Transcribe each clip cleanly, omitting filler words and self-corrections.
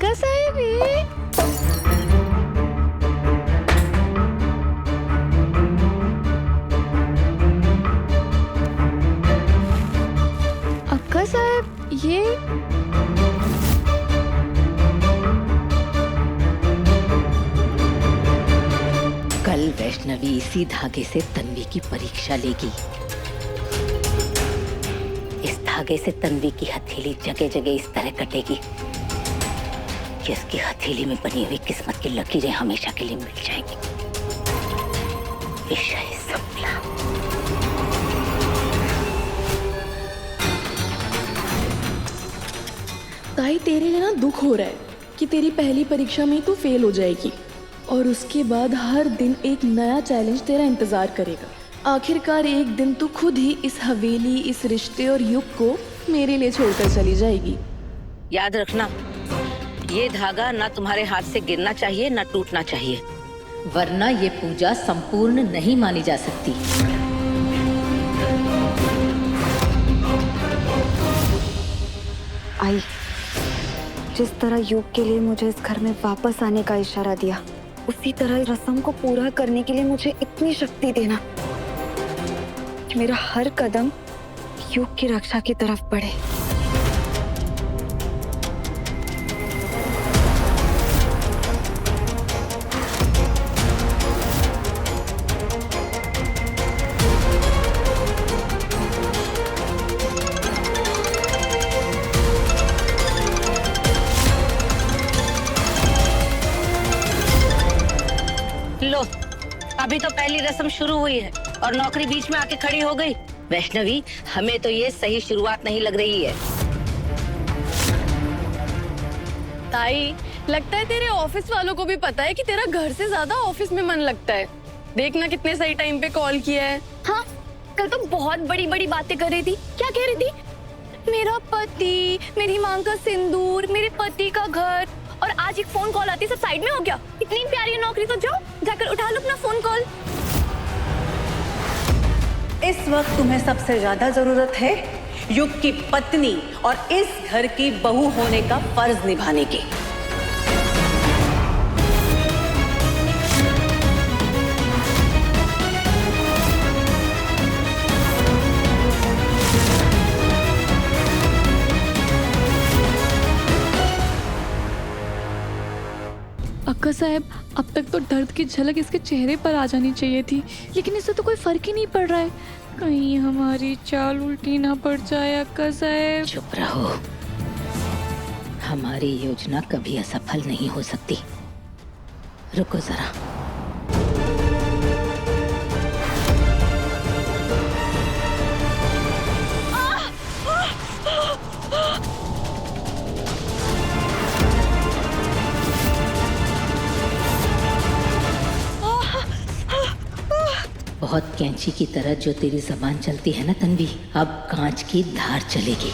अक्का साहेब ये अक्का साहेब ये कल वैष्णवी इसी धागे से तन्वी की परीक्षा लेगी। इस धागे से तन्वी की हथेली जगह जगह इस तरह कटेगी कि इसकी हथेली में बनी हुई किस्मत की लकीरें हमेशा के लिए मिल जाएंगी। विषय संभला। ताई तेरे लिए ना दुख हो रहा है कि तेरी पहली परीक्षा में तू फेल हो जाएगी और उसके बाद हर दिन एक नया चैलेंज तेरा इंतजार करेगा। आखिरकार एक दिन तू खुद ही इस हवेली, इस रिश्ते और युग को मेरे लिए छोड़कर चली जाएगी। याद रखना, ये धागा ना तुम्हारे हाथ से गिरना चाहिए ना टूटना चाहिए, वरना ये पूजा संपूर्ण नहीं मानी जा सकती। आई, जिस तरह युग के लिए मुझे इस घर में वापस आने का इशारा दिया, उसी तरह रस्म को पूरा करने के लिए मुझे इतनी शक्ति देना कि मेरा हर कदम युग की रक्षा की तरफ बढ़े। लो, अभी तो पहली रस्म शुरू हुई है और नौकरी बीच में आके खड़ी हो गई। वैष्णवी, हमें तो ये सही शुरुआत नहीं लग रही है। ताई, लगता है तेरे ऑफिस वालों को भी पता है कि तेरा घर से ज्यादा ऑफिस में मन लगता है। देखना कितने सही टाइम पे कॉल किया है। हाँ, कल तो बहुत बड़ी बड़ी बातें कर रही थी। क्या कह रही थी? मेरा पति, मेरी मांग का सिंदूर, मेरे पति का घर, और आज एक फोन कॉल आती, सब साइड में हो गया। इतनी प्यारी नौकरी, तो जाओ जाकर उठा लो अपना फोन कॉल। इस वक्त तुम्हें सबसे ज्यादा जरूरत है युग की पत्नी और इस घर की बहू होने का फर्ज निभाने की। अक्का साहब, अब तक तो दर्द की झलक इसके चेहरे पर आ जानी चाहिए थी, लेकिन इससे तो कोई फर्क ही नहीं पड़ रहा है। कहीं हमारी चाल उल्टी ना पड़ जाए अक्का साहब। चुप रहो, हमारी योजना कभी असफल नहीं हो सकती। रुको जरा। बहुत कैंची की तरह जो तेरी जबान चलती है ना तन्वी, अब कांच की धार चलेगी।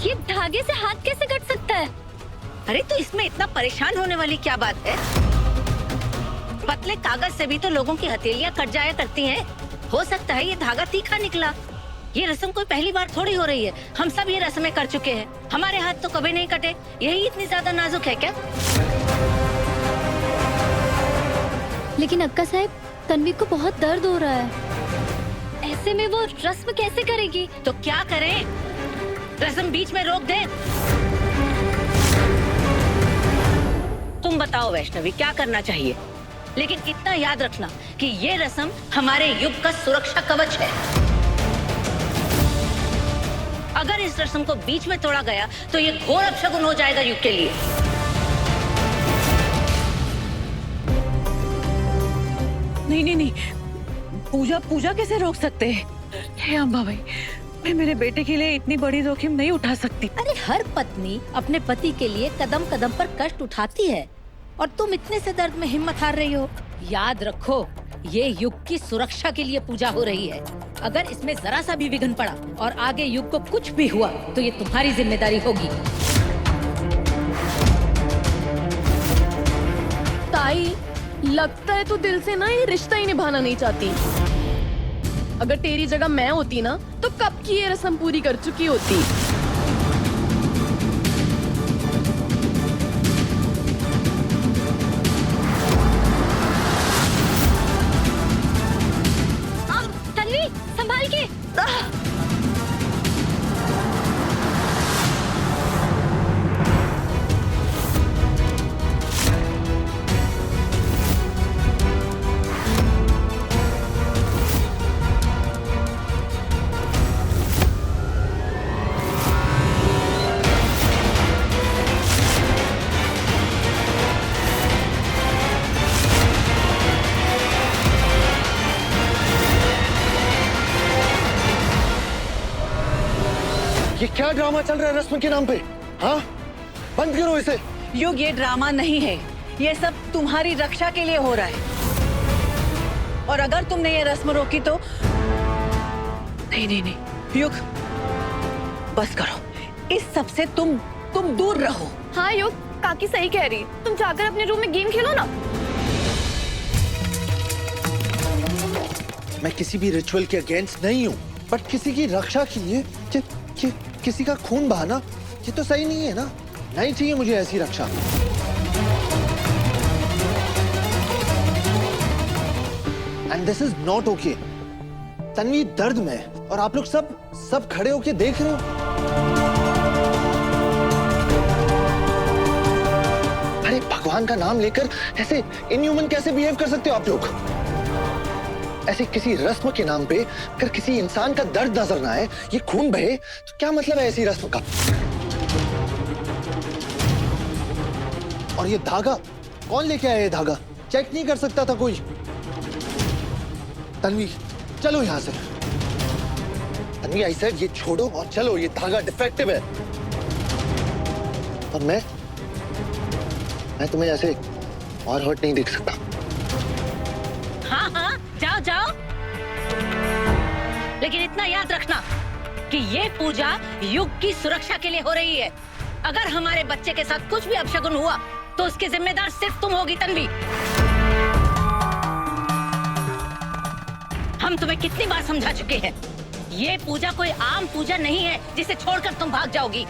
ये धागे से हाथ कैसे कट सकता है? अरे तो इसमें इतना परेशान होने वाली क्या बात है? पतले कागज से भी तो लोगों की हथेलियां कट जाया करती हैं। हो सकता है ये धागा तीखा निकला। ये रस्म कोई पहली बार थोड़ी हो रही है। हम सब ये रस्में कर चुके हैं। हमारे हाथ तो कभी नहीं कटे। यही इतनी ज्यादा नाजुक है क्या? लेकिन अक्का साहब, तन्वी को बहुत दर्द हो रहा है। ऐसे में वो रस्म कैसे करेगी? तो क्या करें? रस्म बीच में रोक दे? तुम बताओ वैष्णवी, क्या करना चाहिए? लेकिन इतना याद रखना कि ये रस्म हमारे युग का सुरक्षा कवच है। अगर इस रस्म को बीच में तोड़ा गया तो ये घोर अपशगुन हो जाएगा युग के लिए। नहीं, पूजा कैसे रोक सकते हैं? हे अम्बा भाई, मैं मेरे बेटे के लिए इतनी बड़ी जोखिम नहीं उठा सकती। अरे हर पत्नी अपने पति के लिए कदम कदम पर कष्ट उठाती है और तुम इतने से दर्द में हिम्मत हार रही हो। याद रखो, ये युग की सुरक्षा के लिए पूजा हो रही है। अगर इसमें जरा सा भी विघ्न पड़ा और आगे युग को कुछ भी हुआ तो ये तुम्हारी जिम्मेदारी होगी। ताई, लगता है तू दिल से ना ये रिश्ता ही निभाना नहीं चाहती। अगर तेरी जगह मैं होती ना तो कब की ये रस्म पूरी कर चुकी होती। क्या ड्रामा चल रहा है रस्म के नाम पे? हाँ, बंद करो इसे। युग, ये ड्रामा नहीं है, ये सब तुम्हारी रक्षा के लिए हो रहा है। और अगर तुमने ये रस्म रोकी तो नहीं नहीं नहीं युग, बस करो। इस सब से तुम दूर रहो। हाँ युग, काकी सही कह रही। तुम जाकर अपने रूम में गेम खेलो ना। मैं किसी भी रिचुअल के अगेंस्ट नहीं हूँ, बट किसी की रक्षा के लिए किसी का खून बहाना, ये तो सही नहीं है ना। नहीं चाहिए मुझे ऐसी रक्षा। And this is not okay. Tanvi दर्द में है और आप लोग सब खड़े होके देख रहे हो। अरे भगवान का नाम लेकर ऐसे इनह्यूमन कैसे बिहेव कर सकते हो आप लोग? ऐसे किसी रस्म के नाम पे अगर किसी इंसान का दर्द नजर ना आए, ये खून बहे, तो क्या मतलब है ऐसी रस्म का? और ये धागा कौन लेके आया? ये धागा चेक नहीं कर सकता था कोई? तन्वी चलो यहां से। तन्वी आई सेड ये छोड़ो और चलो, ये धागा डिफेक्टिव है। और मैं तुम्हें ऐसे और हर्ट नहीं देख सकता। हाँ हाँ, जाओ जाओ, लेकिन इतना याद रखना कि ये पूजा युग की सुरक्षा के लिए हो रही है। अगर हमारे बच्चे के साथ कुछ भी अपशगुन हुआ तो उसकी जिम्मेदार सिर्फ तुम होगी तन्वी। हम तुम्हें कितनी बार समझा चुके हैं, ये पूजा कोई आम पूजा नहीं है जिसे छोड़कर तुम भाग जाओगी।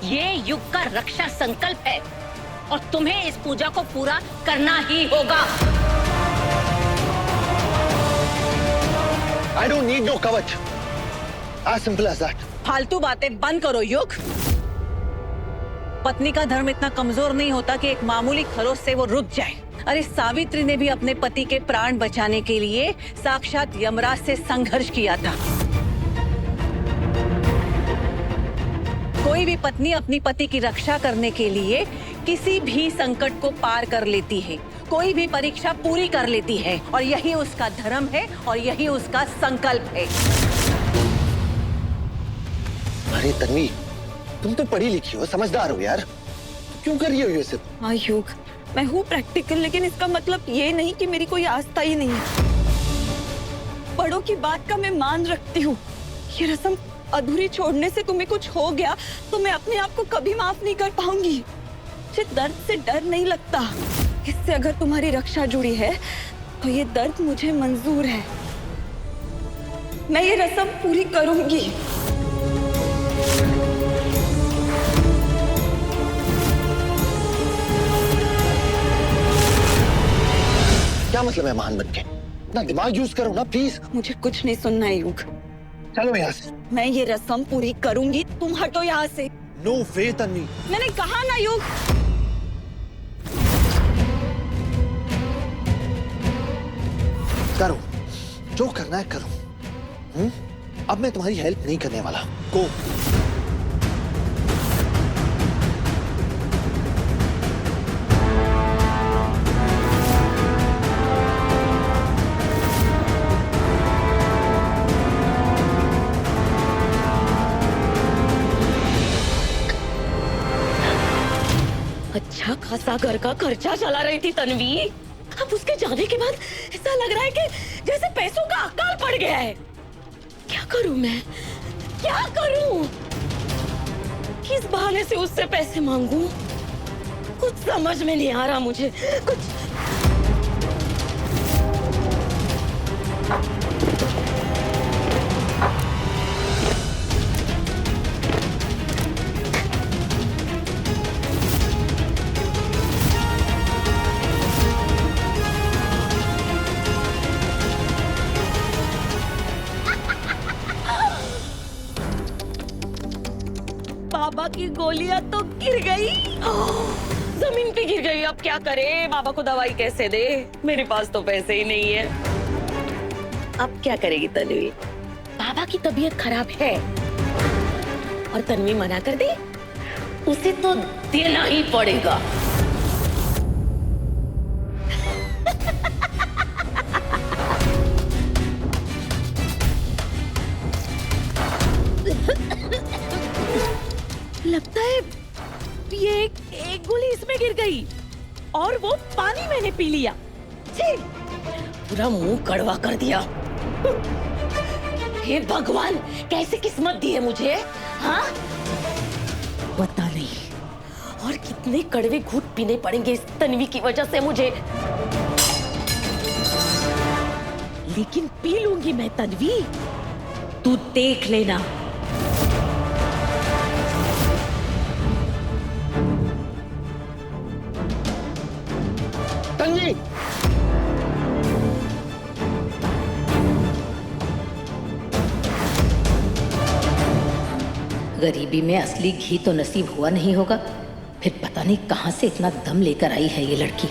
ये युग का रक्षा संकल्प है और तुम्हें इस पूजा को पूरा करना ही होगा। I don't need no कवच। As simple as that। फालतू बातें बंद करो युग। पत्नी का धर्म इतना कमजोर नहीं होता कि एक मामूली खरोच से वो रुक जाए। अरे सावित्री ने भी अपने पति के प्राण बचाने के लिए साक्षात यमराज से संघर्ष किया था। कोई भी पत्नी अपनी पति की रक्षा करने के लिए किसी भी संकट को पार कर लेती है, कोई भी परीक्षा पूरी कर लेती है, और यही उसका धर्म है और यही उसका संकल्प है। अरे तन्वी, तुम तो पढ़ी लिखी हो, समझदार हो यार, क्यों कर रही हो ये सब? हाँ युग, मैं हूँ प्रैक्टिकल, लेकिन इसका मतलब ये नहीं कि मेरी कोई आस्था ही नहीं है। बड़ों की बात का मैं मान रखती हूँ। ये रस्म अधूरी छोड़ने से तुम्हें कुछ हो गया तो मैं अपने आप को कभी माफ नहीं कर पाऊंगी। मुझे दर्द से डर नहीं लगता। इससे अगर तुम्हारी रक्षा जुड़ी है तो ये दर्द मुझे मंजूर है। मैं ये रस्म पूरी करूंगी। क्या मतलब है महान बनके? अपना दिमाग यूज करो ना प्लीज। मुझे कुछ नहीं सुनना है युग। चलो यहाँ से। मैं ये रस्म पूरी करूंगी, तुम हटो यहाँ से। नो वे तन्वी। मैंने कहा ना युग। करो जो करना है करो। अब मैं तुम्हारी हेल्प नहीं करने वाला। गो। अच्छा खासा घर का खर्चा चला रही थी तन्वी, अब उसके जाने के बाद ऐसा लग रहा है कि जैसे पैसों का अकाल पड़ गया है। क्या करूं मैं, क्या करूं? किस बहाने से उससे पैसे मांगूं? कुछ समझ में नहीं आ रहा मुझे। कुछ बाबा की गोलियां तो गिर गई, जमीन पे गिर गई। अब क्या करे, बाबा को दवाई कैसे दे? मेरे पास तो पैसे ही नहीं है। अब क्या करेगी तन्वी? बाबा की तबीयत खराब है और तन्वी मना कर दे, उसे तो देना ही पड़ेगा। ये एक गोली इसमें गिर गई और वो पानी मैंने पी लिया। छी! पूरा मुंह कड़वा कर दिया। हे भगवान, कैसे किस्मत दी है मुझे, हाँ? पता नहीं और कितने कड़वे घूंट पीने पड़ेंगे इस तन्वी की वजह से मुझे, लेकिन पी लूंगी मैं तन्वी, तू देख लेना। तन्वी, गरीबी में असली घी तो नसीब हुआ नहीं होगा, फिर पता नहीं कहां से इतना दम लेकर आई है ये लड़की।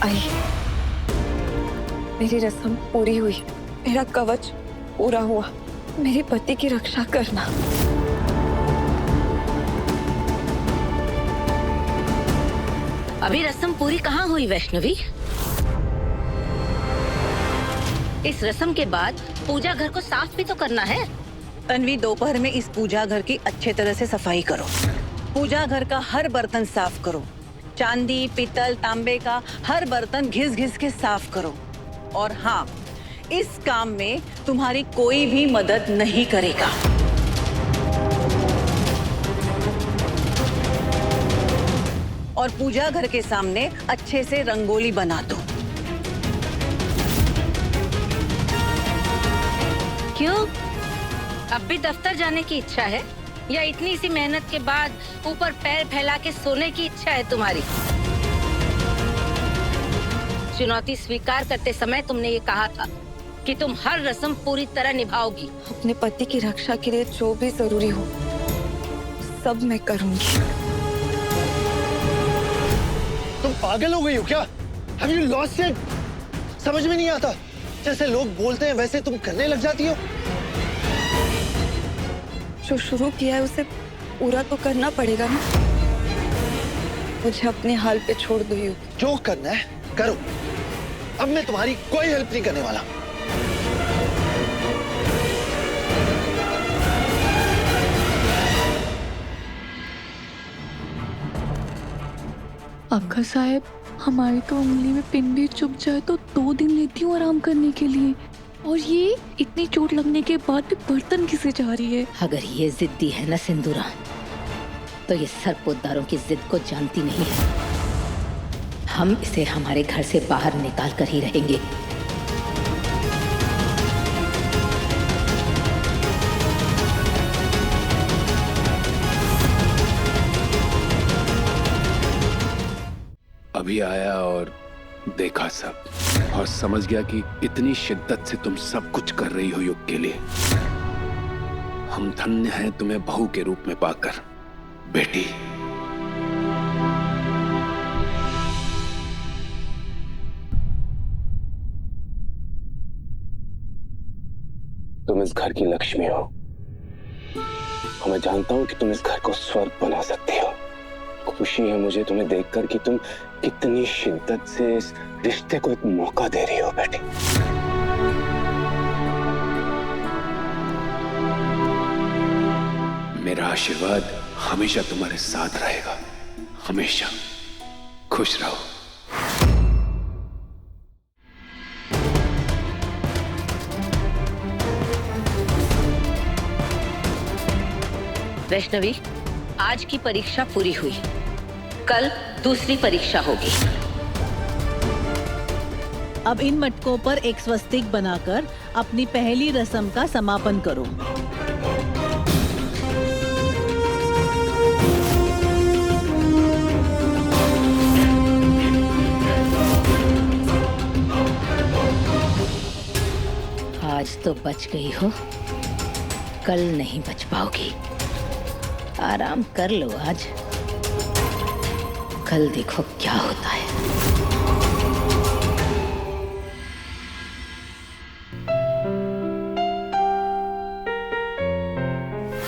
आई, मेरी रस्म पूरी हुई, मेरा कवच पूरा हुआ। मेरे पति की रक्षा करना। अभी रस्म पूरी कहाँ हुई वैष्णवी? इस रस्म के बाद पूजा घर को साफ भी तो करना है। तन्वी, दोपहर में इस पूजा घर की अच्छे तरह से सफाई करो। पूजा घर का हर बर्तन साफ करो, चांदी, पीतल, तांबे का हर बर्तन घिस घिस के साफ करो। और हाँ, इस काम में तुम्हारी कोई भी मदद नहीं करेगा। और पूजा घर के सामने अच्छे से रंगोली बना दो। क्यों? अब भी दफ्तर जाने की इच्छा है या इतनी सी मेहनत के बाद ऊपर पैर फैला के सोने की इच्छा है तुम्हारी? चुनौती स्वीकार करते समय तुमने ये कहा था कि तुम हर रस्म पूरी तरह निभाओगी। अपने पति की रक्षा के लिए जो भी जरूरी हो सब मैं करूंगी। तुम पागल हो गई हो क्या? Have you lost it? समझ में नहीं आता, जैसे लोग बोलते हैं वैसे तुम करने लग जाती हो। जो शुरू किया है उसे पूरा तो करना पड़ेगा ना। मुझे अपने हाल पे छोड़ दो युग। जो करना है करो, अब मैं तुम्हारी कोई हेल्प नहीं करने वाला। अक्का साहब, हमारी तो उंगली में पिन भी चुभ जाए तो 2 दिन लेती हूँ आराम करने के लिए, और ये इतनी चोट लगने के बाद भी बर्तन किसे जा रही है। अगर ये जिद्दी है ना सिंदूरा, तो ये सरपोतदारों की जिद को जानती नहीं है। हम इसे हमारे घर से बाहर निकाल कर ही रहेंगे। अभी आया और देखा सब, और समझ गया कि इतनी शिद्दत से तुम सब कुछ कर रही हो युग के लिए। हम धन्य हैं तुम्हें बहू के रूप में पाकर, बेटी। तुम इस घर की लक्ष्मी हो, और मैं जानता हूं कि तुम इस घर को स्वर्ग बना सकती हो। खुशी है मुझे तुम्हें देखकर कि तुम कितनी शिद्दत से इस रिश्ते को एक मौका दे रही हो बेटी। मेरा आशीर्वाद हमेशा तुम्हारे साथ रहेगा, हमेशा। खुश रहो। वैष्णवी, आज की परीक्षा पूरी हुई, कल दूसरी परीक्षा होगी। अब इन मटकों पर एक स्वस्तिक बनाकर अपनी पहली रस्म का समापन करो। आज तो बच गई हो, कल नहीं बच पाओगी। आराम कर लो आज, कल देखो क्या होता है।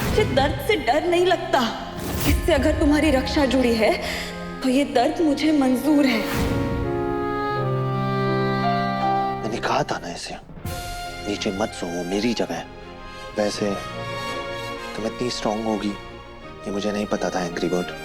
मुझे दर्द से डर नहीं लगता। इससे अगर तुम्हारी रक्षा जुड़ी है तो ये दर्द मुझे मंजूर है। मैंने कहा था ना इसे नीचे मत सो, वो मेरी जगह है। वैसे तुम इतनी स्ट्रांग होगी ये मुझे नहीं पता था एंग्री बर्ड।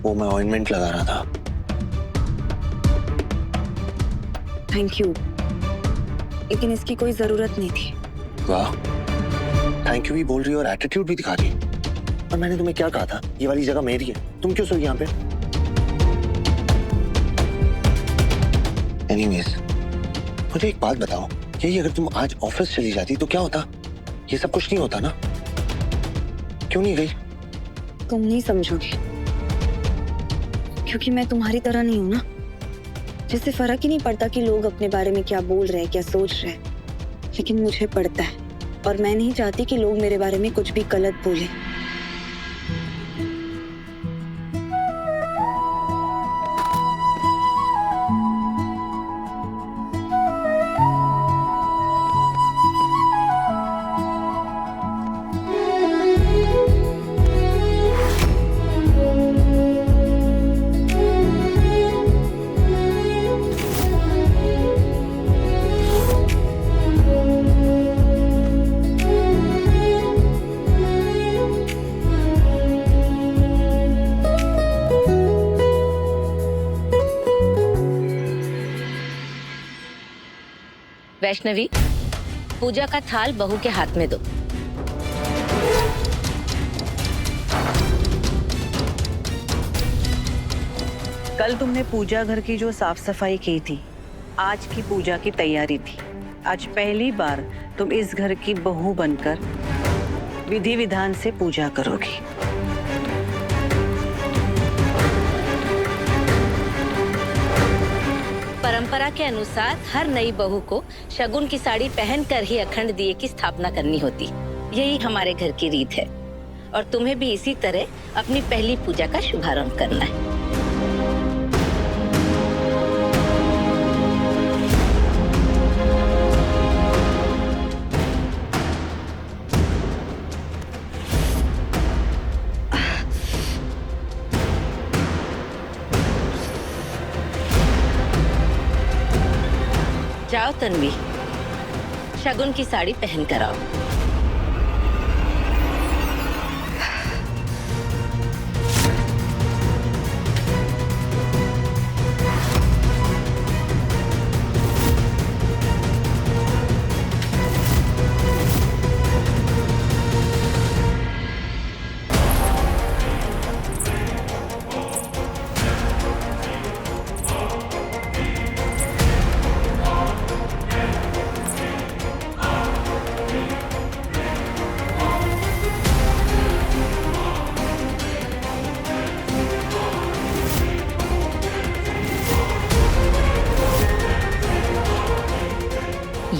वो मैं ऑइंटमेंट लगा रहा था। थैंक यू, लेकिन इसकी कोई जरूरत नहीं थी। वाह, थैंक यू भी बोल रही हो और एटीट्यूड भी दिखा रही हो। और मैंने तुम्हें क्या कहा था, ये वाली जगह मेरी है, तुम क्यों सोई यहाँ पे? एनीवेज, मुझे एक बात बताओ, यही अगर तुम आज ऑफिस चली जाती तो क्या होता? ये सब कुछ नहीं होता ना? क्यों नहीं गई? तुम नहीं समझोगे, क्योंकि मैं तुम्हारी तरह नहीं हूं ना, जिससे फर्क ही नहीं पड़ता कि लोग अपने बारे में क्या बोल रहे हैं, क्या सोच रहे हैं। लेकिन मुझे पड़ता है, और मैं नहीं चाहती कि लोग मेरे बारे में कुछ भी गलत बोले। वैष्णवी, पूजा का थाल बहू के हाथ में दो। कल तुमने पूजा घर की जो साफ सफाई की थी, आज की पूजा की तैयारी थी। आज पहली बार तुम इस घर की बहू बनकर विधि विधान से पूजा करोगी। परंपरा के अनुसार हर नई बहू को शगुन की साड़ी पहनकर ही अखंड दिए की स्थापना करनी होती। यही हमारे घर की रीत है, और तुम्हें भी इसी तरह अपनी पहली पूजा का शुभारंभ करना है। जाओ तन्वी, शगुन की साड़ी पहन कर आओ।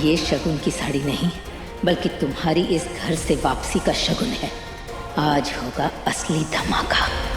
ये शगुन की साड़ी नहीं, बल्कि तुम्हारी इस घर से वापसी का शगुन है। आज होगा असली धमाका।